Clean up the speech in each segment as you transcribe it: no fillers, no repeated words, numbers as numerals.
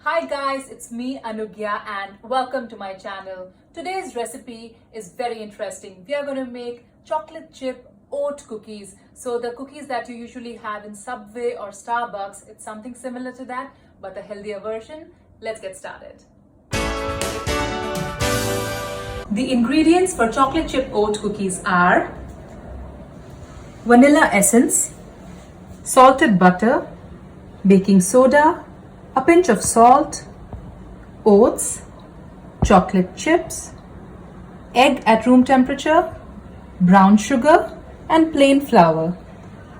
Hi guys, it's me Anugya and welcome to my channel. Today's recipe is very interesting. We are going to make chocolate chip oat cookies. So the cookies that you usually have in Subway or Starbucks, it's something similar to that, but a healthier version. Let's get started. The ingredients for chocolate chip oat cookies are vanilla essence, salted butter, baking soda, a pinch of salt, oats, chocolate chips, egg at room temperature, brown sugar, and plain flour.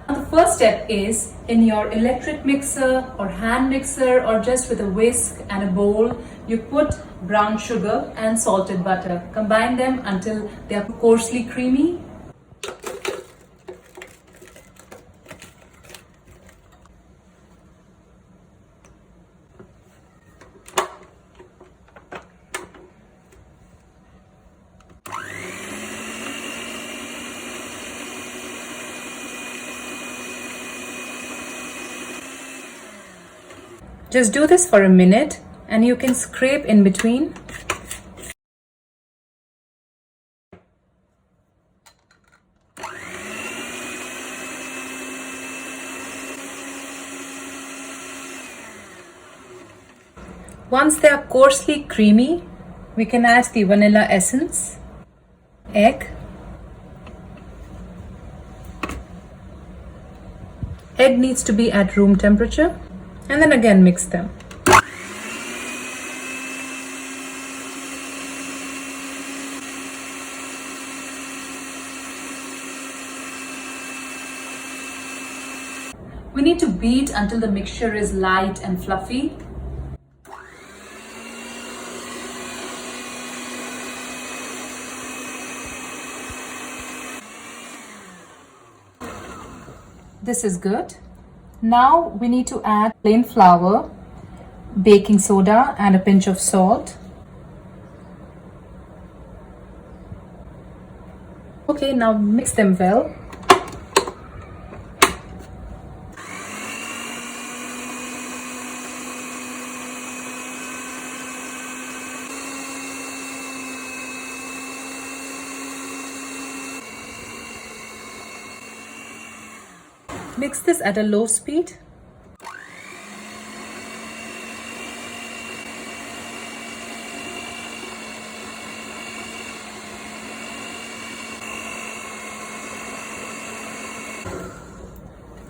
The first step is in your electric mixer or hand mixer or just with a whisk and a bowl, you put brown sugar and salted butter. Combine them until they are coarsely creamy. Just do this for a minute and you can scrape in between. Once they are coarsely creamy, we can add the vanilla essence, egg. Egg needs to be at room temperature. And then again mix them. We need to beat until the mixture is light and fluffy. This is good. Now we need to add plain flour, baking soda, and a pinch of salt. Okay, now mix them well. Mix this at a low speed.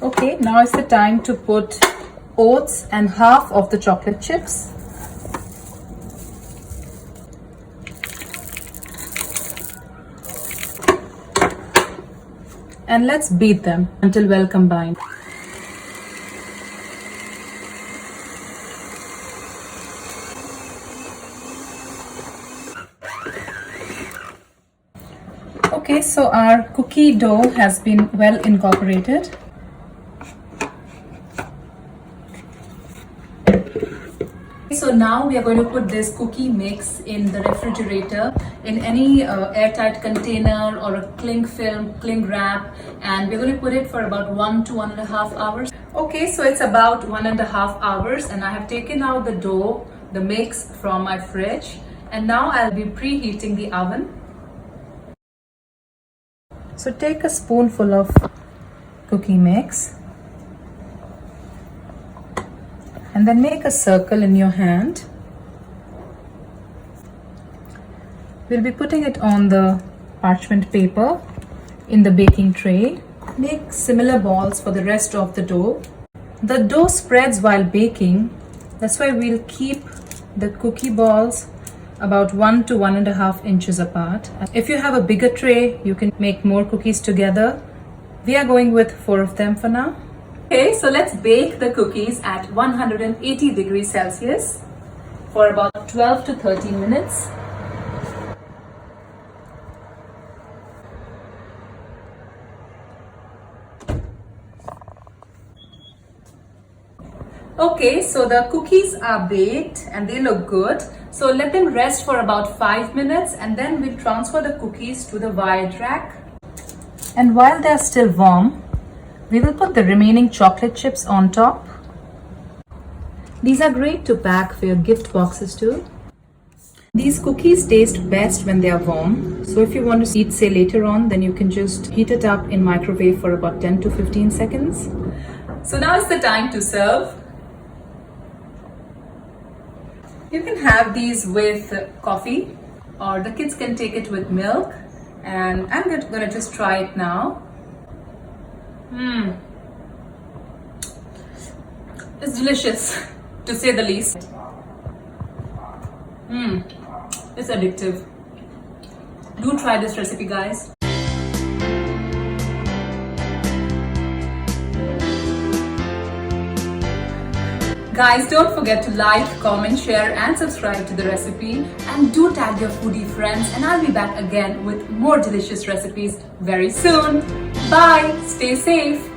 Okay, now is the time to put oats and half of the chocolate chips. And let's beat them until well combined. Okay, so our cookie dough has been well incorporated. So now we are going to put this cookie mix in the refrigerator in any airtight container or a cling wrap, and we're going to put it for about 1 to 1.5 hours. Okay, so it's about 1.5 hours and I have taken out the dough, the mix from my fridge, and now I'll be preheating the oven. So take a spoonful of cookie mix and then make a circle in your hand. We'll be putting it on the parchment paper in the baking tray. Make similar balls for the rest of the dough. The dough spreads while baking. That's why we'll keep the cookie balls about 1 to 1.5 inches apart. If you have a bigger tray, you can make more cookies together. We are going with 4 of them for now. Okay, so let's bake the cookies at 180 degrees Celsius for about 12 to 13 minutes. Okay, so the cookies are baked and they look good. So let them rest for about 5 minutes and then we'll transfer the cookies to the wide rack. And while they're still warm, we will put the remaining chocolate chips on top. These are great to pack for your gift boxes too. These cookies taste best when they are warm. So if you want to eat, say, later on, then you can just heat it up in microwave for about 10 to 15 seconds. So now is the time to serve. You can have these with coffee, or the kids can take it with milk. And I'm gonna just try it now. It's delicious, to say the least. It's addictive. Do try this recipe, guys. Guys, don't forget to like, comment, share and subscribe to the recipe, and do tag your foodie friends, and I'll be back again with more delicious recipes very soon. Bye, stay safe.